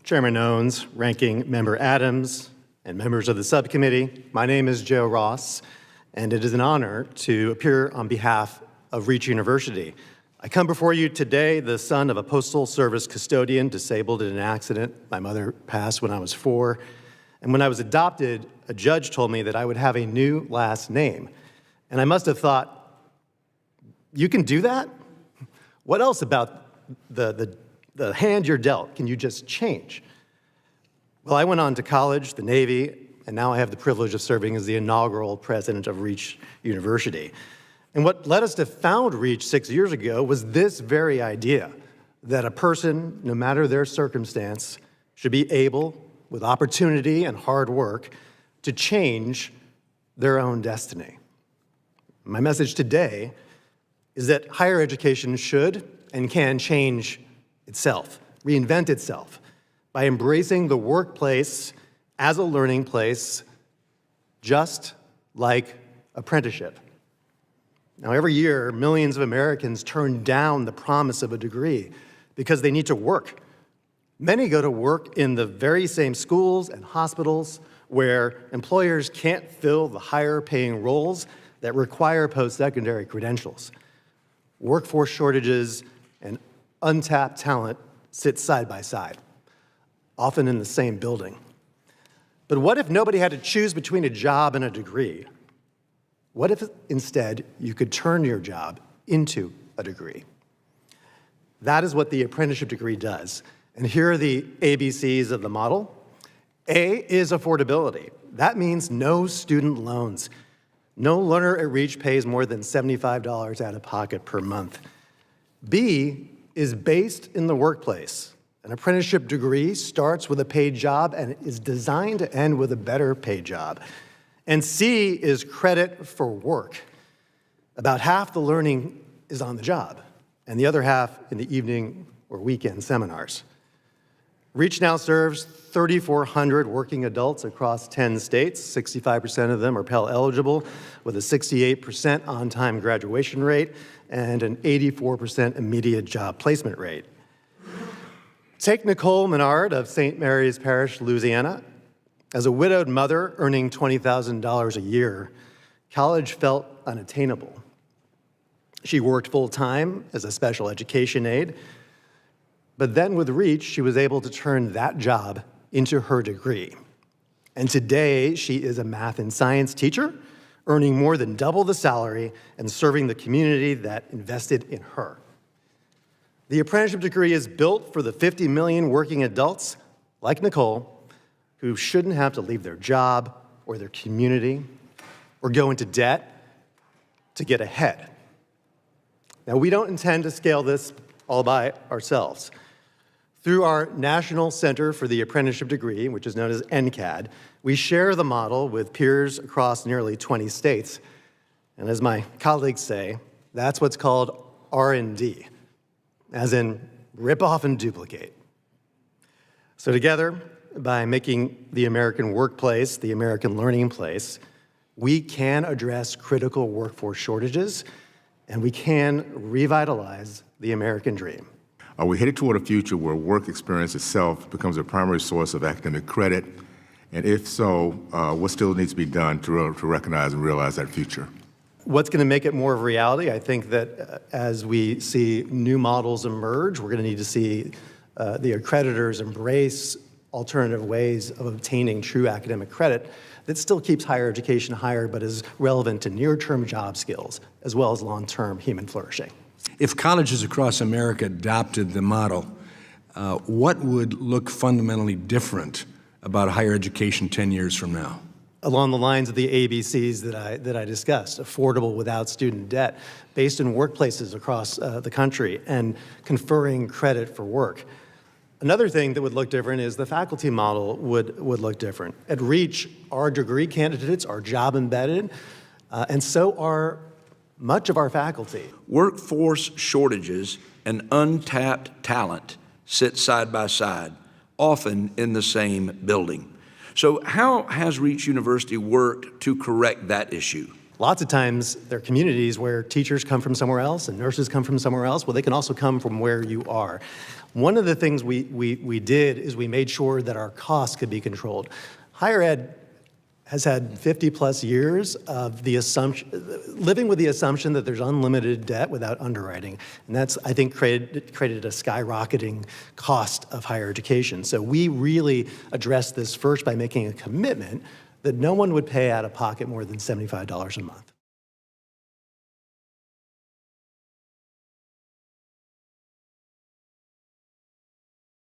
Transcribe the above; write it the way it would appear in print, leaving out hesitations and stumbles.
Chairman Owens, Ranking Member Adams, and members of the subcommittee, my name is Joe Ross, and it is an honor to appear on behalf of Reach University. I come before you today, the son of a postal service custodian disabled in an accident. My mother passed when I was 4, and when I was adopted, a judge told me that I would have a new last name. And I must have thought, you can do that? What else about the hand you're dealt can you just change? Well, I went on to college, the Navy, and now I have the privilege of serving as the inaugural president of Reach University. And what led us to found Reach 6 years ago was this very idea, that a person, no matter their circumstance, should be able, with opportunity and hard work, to change their own destiny. My message today is that higher education should and can change itself, reinvent itself, by embracing the workplace as a learning place, just like apprenticeship. Now, every year, millions of Americans turn down the promise of a degree because they need to work. Many go to work in the very same schools and hospitals where employers can't fill the higher-paying roles that require post-secondary credentials. Workforce shortages and untapped talent sit side by side, often in the same building. But what if nobody had to choose between a job and a degree? What if instead you could turn your job into a degree? That is what the apprenticeship degree does. And here are the ABCs of the model. A is affordability. That means no student loans. No learner at Reach pays more than $75 out of pocket per month. B is based in the workplace. An apprenticeship degree starts with a paid job and is designed to end with a better paid job. And C is credit for work. About half the learning is on the job, and the other half in the evening or weekend seminars. Reach now serves 3,400 working adults across 10 states. 65% of them are Pell eligible, with a 68% on-time graduation rate and an 84% immediate job placement rate. Take Nicole Menard of St. Mary's Parish, Louisiana. As a widowed mother earning $20,000 a year, college felt unattainable. She worked full-time as a special education aide, but then with Reach, she was able to turn that job into her degree. And today, she is a math and science teacher, earning more than double the salary and serving the community that invested in her. The apprenticeship degree is built for the 50 million working adults, like Nicole, who shouldn't have to leave their job or their community or go into debt to get ahead. Now, we don't intend to scale this all by ourselves. Through our National Center for the Apprenticeship Degree, which is known as NCAD, we share the model with peers across nearly 20 states. And as my colleagues say, that's what's called R&D, as in rip off and duplicate. So together, by making the American workplace the American learning place, we can address critical workforce shortages, and we can revitalize the American dream. Are we headed toward a future where work experience itself becomes a primary source of academic credit? And if so, what still needs to be done to recognize and realize that future? What's going to make it more of a reality? I think that as we see new models emerge, we're going to need to see the accreditors embrace alternative ways of obtaining true academic credit that still keeps higher education higher, but is relevant to near-term job skills, as well as long-term human flourishing. If colleges across America adopted the model, what would look fundamentally different about higher education 10 years from now? Along the lines of the ABCs that I discussed, affordable without student debt, based in workplaces across the country, and conferring credit for work. Another thing that would look different is the faculty model would look different. At Reach, our degree candidates are job embedded, and so are much of our faculty. Workforce shortages and untapped talent sit side by side, often in the same building. So how has Reach University worked to correct that issue? Lots of times, there are communities where teachers come from somewhere else and nurses come from somewhere else. Well, they can also come from where you are. One of the things we did is we made sure that our costs could be controlled. Higher ed has had 50-plus years of the assumption, living with the assumption that there's unlimited debt without underwriting. And that's, I think, created a skyrocketing cost of higher education. So we really addressed this first by making a commitment that no one would pay out of pocket more than $75 a month.